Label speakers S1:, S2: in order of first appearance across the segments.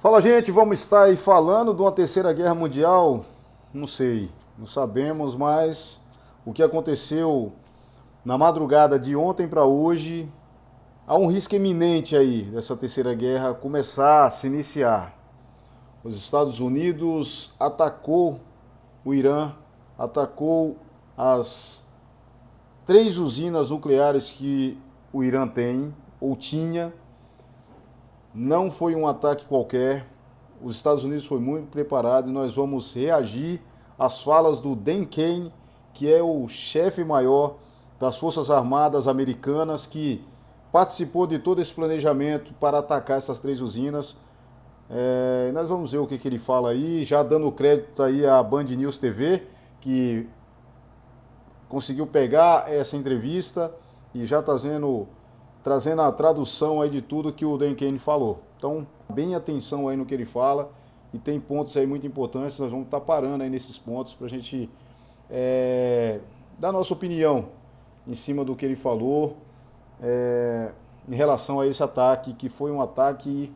S1: Fala, gente, vamos estar aí falando de uma terceira guerra mundial? Não sei, não sabemos, mas o que aconteceu na madrugada de ontem para hoje, há um risco iminente aí dessa terceira guerra começar a se iniciar. Os Estados Unidos atacou o Irã, atacou as 3 usinas nucleares que o Irã tem ou tinha. Não foi um ataque qualquer. Os Estados Unidos foi muito preparado e nós vamos reagir às falas do Dan Kane, que é o chefe maior das Forças Armadas Americanas, que participou de todo esse planejamento para atacar essas 3 usinas. Nós vamos ver o que ele fala aí, já dando crédito aí à Band News TV, que conseguiu pegar essa entrevista e já trazendo a tradução aí de tudo que o Dan Kane falou. Então, bem atenção aí no que ele fala, e tem pontos aí muito importantes, nós vamos estar parando aí nesses pontos para a gente dar nossa opinião em cima do que ele falou em relação a esse ataque, que foi um ataque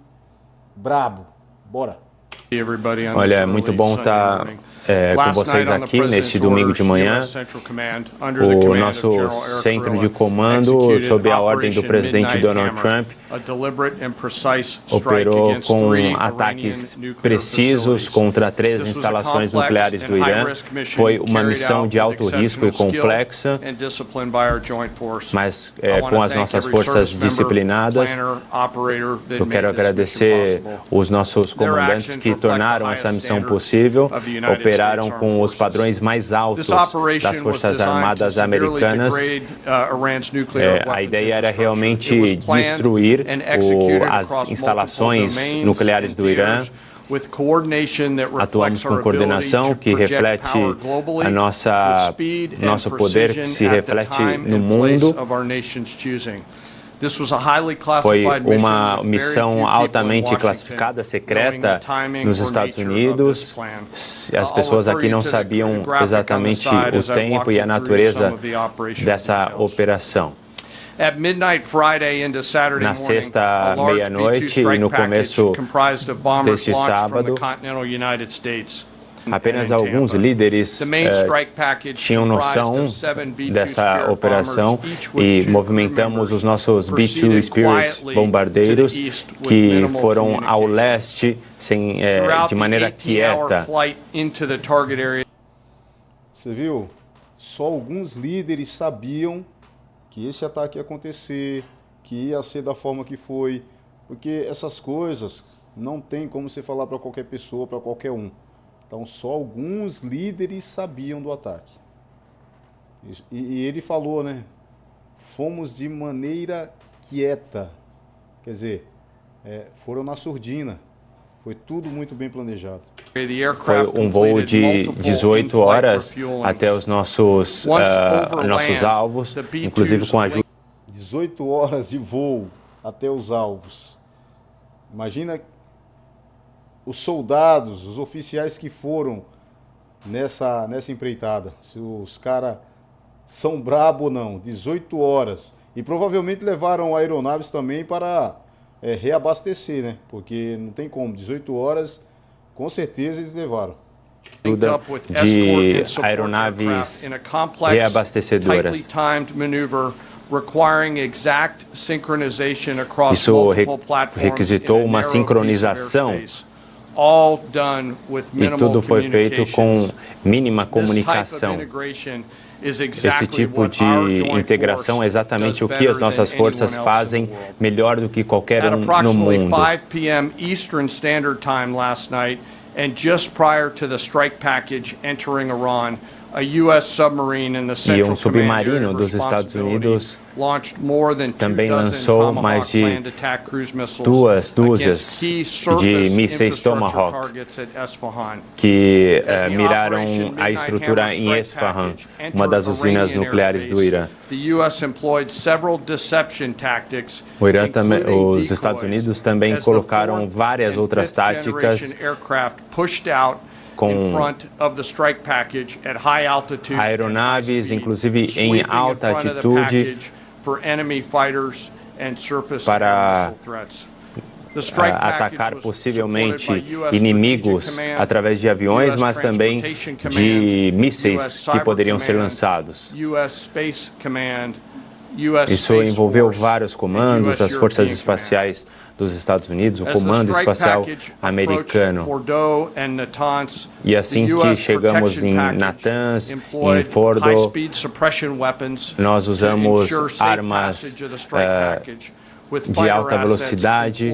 S1: brabo. Bora!
S2: Olha, é muito bom estar com vocês aqui neste domingo de manhã. O nosso centro de comando, sob a ordem do presidente Donald Trump, operou com ataques precisos contra 3 instalações nucleares do Irã. Foi uma missão de alto risco e complexa, mas com as nossas forças disciplinadas. Eu quero agradecer os nossos comandantes que tornaram essa missão possível, operaram com os padrões mais altos das Forças Armadas Americanas. A ideia era realmente destruir as instalações nucleares do Irã. Atuamos com coordenação que reflete a nosso poder, que se reflete no mundo. Foi uma missão altamente classificada, secreta, nos Estados Unidos. As pessoas aqui não sabiam exatamente o tempo e a natureza dessa operação. Na sexta meia-noite e no começo deste sábado, apenas alguns líderes tinham noção dessa operação e movimentamos os nossos B-2 Spirit bombardeiros, que foram ao leste de maneira quieta.
S1: Você viu? Só alguns líderes sabiam que esse ataque ia acontecer, que ia ser da forma que foi, porque essas coisas não tem como você falar para qualquer pessoa, para qualquer um. Então, só alguns líderes sabiam do ataque. E ele falou, né? Fomos de maneira quieta. Quer dizer, foram na surdina. Foi tudo muito bem planejado.
S2: Foi um voo de 18 horas até os nossos alvos, inclusive com a ajuda.
S1: 18 horas de voo até os alvos. Imagina os soldados, os oficiais que foram nessa empreitada, se os caras são brabo ou não, 18 horas. E provavelmente levaram aeronaves também para reabastecer, né? Porque não tem como, 18 horas, com certeza eles levaram.
S2: De aeronaves reabastecedoras. Isso requisitou uma sincronização. E tudo foi feito com mínima comunicação. Esse tipo de integração é exatamente o que as nossas forças fazem melhor do que qualquer um no mundo. E um submarino dos Estados Unidos também lançou mais de 2 dúzias de mísseis Tomahawk que miraram a estrutura em Esfahan, uma das usinas nucleares do Irã. Os Estados Unidos também colocaram várias outras táticas com aeronaves, inclusive em alta altitude, para atacar possivelmente inimigos através de aviões, mas também de mísseis que poderiam ser lançados. Isso envolveu vários comandos, as forças espaciais dos Estados Unidos, o Comando Espacial Americano. E assim que chegamos em Natanz, em Fordo, nós usamos armas de alta velocidade,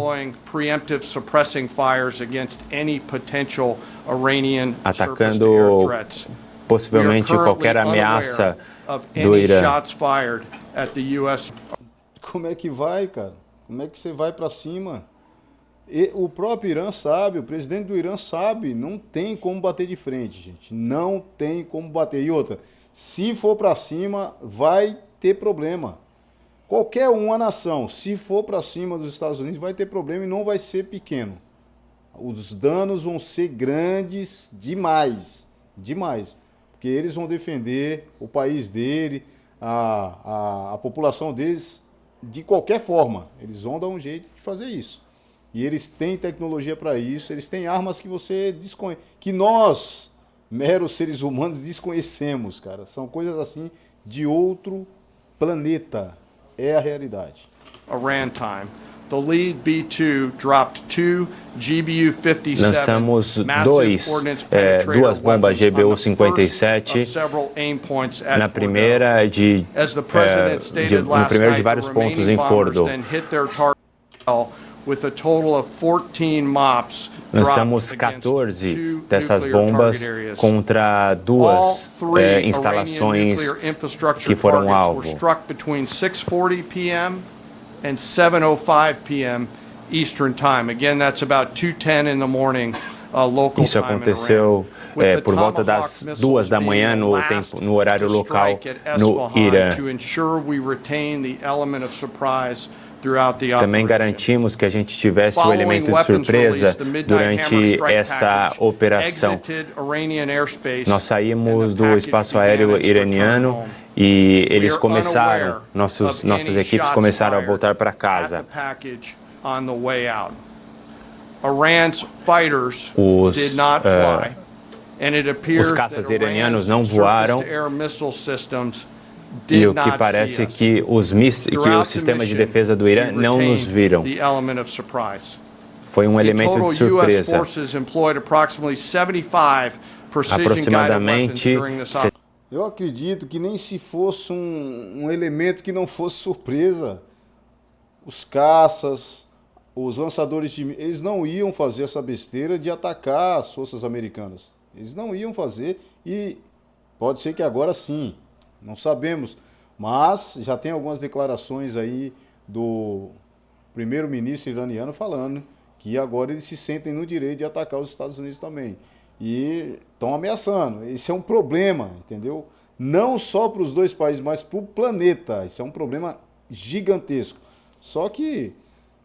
S2: atacando possivelmente qualquer ameaça do Irã.
S1: Como é que vai, cara? Como é que você vai para cima? E o próprio Irã sabe, o presidente do Irã sabe, não tem como bater de frente, gente. Não tem como bater. E outra, se for para cima, vai ter problema. Qualquer uma nação, se for para cima dos Estados Unidos, vai ter problema e não vai ser pequeno. Os danos vão ser grandes demais, demais. Porque eles vão defender o país dele, a população deles, de qualquer forma. Eles vão dar um jeito de fazer isso. E eles têm tecnologia para isso, eles têm armas que você desconhece, que nós, meros seres humanos, desconhecemos, cara. São coisas assim de outro planeta. É a realidade.
S3: Iran time. The lead B-2 dropped 2 GBU-57
S2: lançamos duas bombas GBU-57 na primeira no primeiro de vários pontos em Fordo. Lançamos 14 dessas bombas contra duas instalações que foram alvo.
S3: And 7:05 p.m. Eastern Time. Again, that's about 2:10 in the morning local time.
S2: Isso aconteceu por volta das 2 da manhã no horário local no Irã. Também garantimos que a gente tivesse o elemento de surpresa durante esta operação. Nós saímos do espaço aéreo iraniano e eles começaram, nossas equipes começaram a voltar para casa. Os caças iranianos não voaram. E o que parece que os sistemas de defesa do Irã não nos viram. Foi um elemento de surpresa. Aproximadamente.
S1: Eu acredito que nem se fosse um elemento que não fosse surpresa. Os caças, os lançadores de... eles não iam fazer essa besteira de atacar as forças americanas. Eles não iam fazer e pode ser que agora sim. Não sabemos, mas já tem algumas declarações aí do primeiro-ministro iraniano falando que agora eles se sentem no direito de atacar os Estados Unidos também. E estão ameaçando. Esse é um problema, entendeu? Não só para os dois países, mas para o planeta. Isso é um problema gigantesco. Só que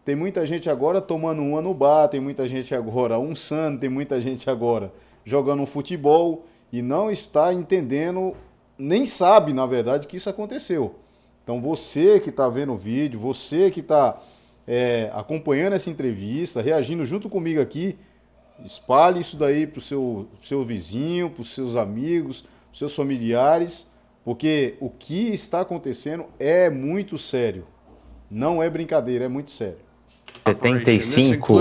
S1: tem muita gente agora tomando uma no bar, tem muita gente agora almoçando, tem muita gente agora jogando um futebol e não está entendendo, nem sabe, na verdade, que isso aconteceu. Então você que está vendo o vídeo, você que está acompanhando essa entrevista, reagindo junto comigo aqui, espalhe isso daí para o seu vizinho, para os seus amigos, para os seus familiares, porque o que está acontecendo é muito sério. Não é brincadeira, é muito sério.
S2: 75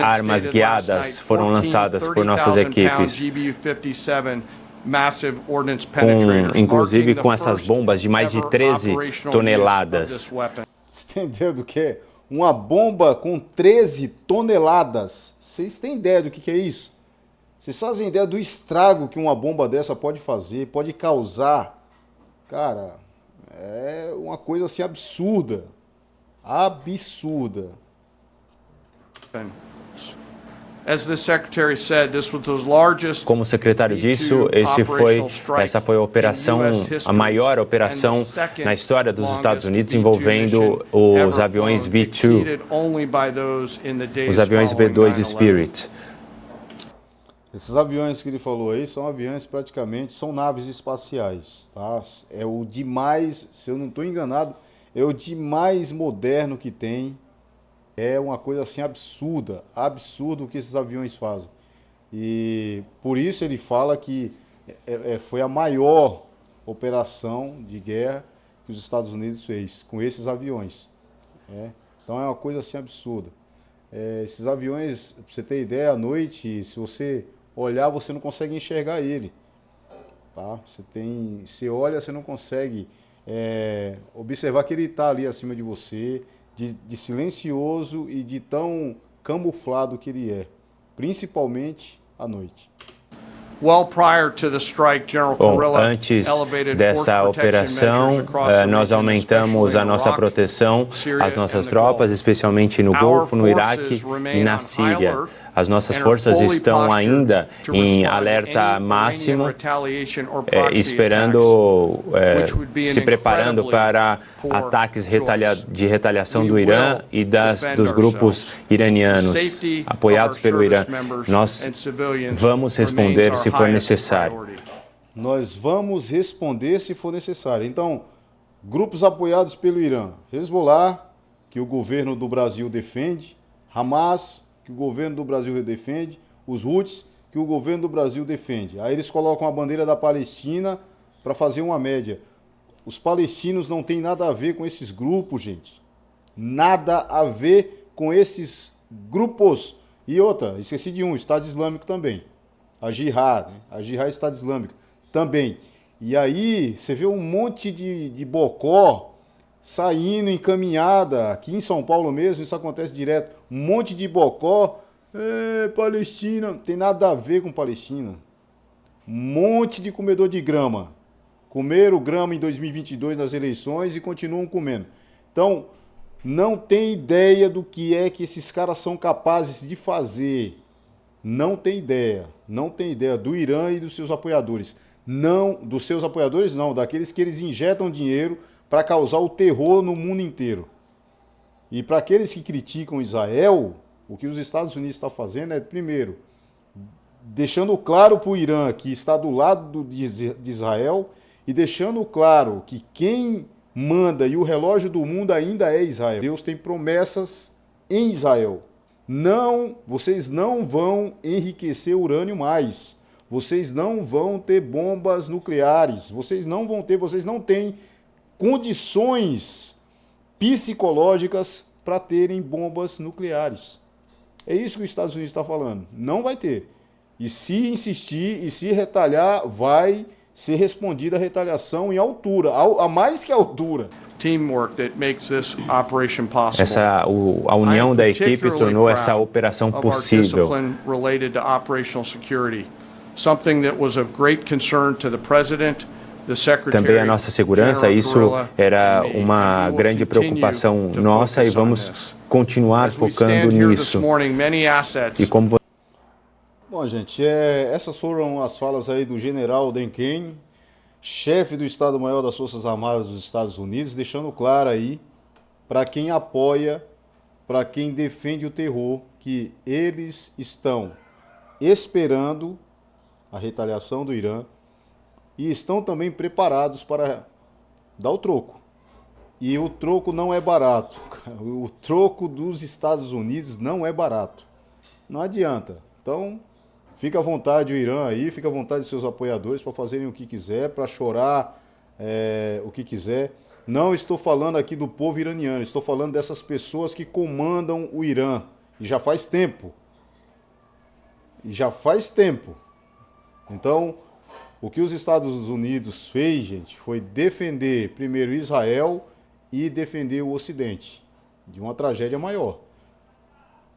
S2: armas guiadas foram lançadas por nossas equipes. Inclusive com essas bombas de mais de 13 toneladas.
S1: Você entendeu do que é? Uma bomba com 13 toneladas. Vocês têm ideia do que é isso? Vocês fazem ideia do estrago que uma bomba dessa pode fazer, pode causar? Cara, é uma coisa assim absurda. Absurda.
S2: Como o secretário disse, essa foi a maior operação na história dos Estados Unidos envolvendo os aviões B-2, os aviões B-2 Spirit.
S1: Esses aviões que ele falou aí são aviões praticamente, são naves espaciais, tá? É o de mais, se eu não estou enganado, é o de mais moderno que tem. É uma coisa assim absurda, absurdo o que esses aviões fazem. E por isso ele fala que foi a maior operação de guerra que os Estados Unidos fez com esses aviões. Então é uma coisa assim absurda. Esses aviões, para você ter ideia, à noite, se você olhar, você não consegue enxergar ele. Tá? Você olha, você não consegue observar que ele está ali acima de você, de silencioso e de tão camuflado que ele é, principalmente à noite.
S3: Bom,
S2: antes dessa operação, nós aumentamos a nossa proteção às nossas tropas, especialmente no Golfo, no Iraque e na Síria. As nossas forças estão ainda em alerta máximo, se preparando para ataques de retaliação do Irã e dos grupos iranianos apoiados pelo Irã. Nós vamos responder se for necessário.
S1: Nós vamos responder se for necessário. Então, grupos apoiados pelo Irã, Hezbollah, que o governo do Brasil defende, Hamas, que o governo do Brasil defende, os Houthis, que o governo do Brasil defende. Aí eles colocam a bandeira da Palestina para fazer uma média. Os palestinos não têm nada a ver com esses grupos, gente. Nada a ver com esses grupos. E outra, esqueci de um, Estado Islâmico também. A Jihad, né? A Jihad Estado Islâmico também. E aí você vê um monte de bocó saindo encaminhada, aqui em São Paulo mesmo, isso acontece direto, um monte de bocó, Palestina, não tem nada a ver com Palestina. Um monte de comedor de grama. Comeram grama em 2022 nas eleições e continuam comendo. Então, não tem ideia do que é que esses caras são capazes de fazer. Não tem ideia do Irã e dos seus apoiadores. Não, dos seus apoiadores não, daqueles que eles injetam dinheiro para causar o terror no mundo inteiro. E para aqueles que criticam Israel, o que os Estados Unidos estão fazendo é, primeiro, deixando claro para o Irã que está do lado de Israel e deixando claro que quem manda e o relógio do mundo ainda é Israel. Deus tem promessas em Israel. Não, vocês não vão enriquecer urânio mais. Vocês não vão ter bombas nucleares. Vocês não têm condições psicológicas para terem bombas nucleares. É isso que os Estados Unidos está falando. Não vai ter. E se insistir e se retalhar, vai ser respondida a retaliação em altura, a mais que altura.
S2: A união da equipe tornou essa operação possível. Também a nossa segurança, isso era uma grande preocupação nossa e vamos continuar focando nisso. E como
S1: Bom, gente, essas foram as falas aí do general Dan Kane, chefe do Estado-Maior das Forças Armadas dos Estados Unidos, deixando claro aí para quem apoia, para quem defende o terror, que eles estão esperando a retaliação do Irã e estão também preparados para dar o troco. E o troco não é barato. O troco dos Estados Unidos não é barato. Não adianta. Então, fica à vontade o Irã aí, fica à vontade seus apoiadores para fazerem o que quiser, para chorar o que quiser. Não estou falando aqui do povo iraniano, estou falando dessas pessoas que comandam o Irã. E já faz tempo. Então, o que os Estados Unidos fez, gente, foi defender primeiro Israel e defender o Ocidente de uma tragédia maior.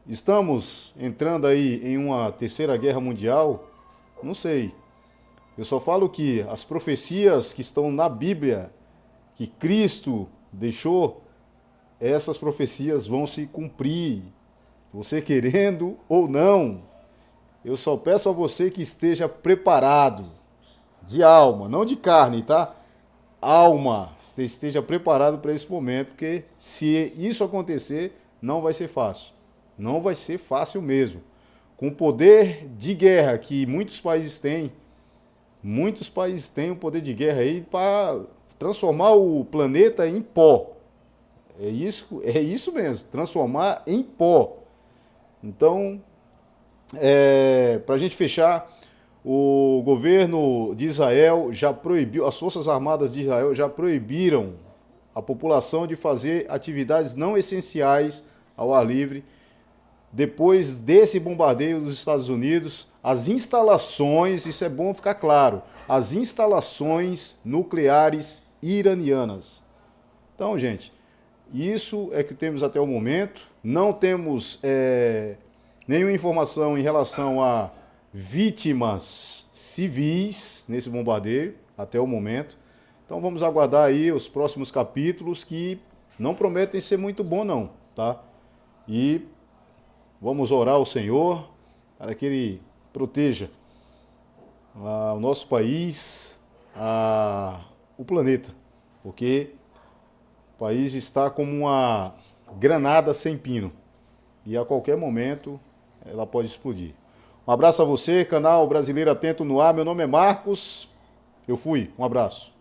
S1: Estamos entrando aí em uma terceira guerra mundial? Não sei. Eu só falo que as profecias que estão na Bíblia, que Cristo deixou, essas profecias vão se cumprir. Você querendo ou não. Eu só peço a você que esteja preparado, de alma, não de carne, tá? Alma, esteja preparado para esse momento, porque se isso acontecer, não vai ser fácil. Não vai ser fácil mesmo. Com o poder de guerra que muitos países têm o poder de guerra aí para transformar o planeta em pó. É isso mesmo, transformar em pó. Então, para a gente fechar, o governo de Israel já proibiu, as Forças Armadas de Israel já proibiram a população de fazer atividades não essenciais ao ar livre. Depois desse bombardeio dos Estados Unidos, as instalações, isso é bom ficar claro, as instalações nucleares iranianas. Então, gente, isso é que temos até o momento. Não temos nenhuma informação em relação a vítimas civis nesse bombardeio, até o momento. Então vamos aguardar aí os próximos capítulos, que não prometem ser muito bom não, tá? E vamos orar ao Senhor para que Ele proteja o nosso país, o planeta, porque o país está como uma granada sem pino e a qualquer momento ela pode explodir. Um abraço a você, canal Brasileiro Atento no Ar. Meu nome é Marcos. Eu fui. Um abraço.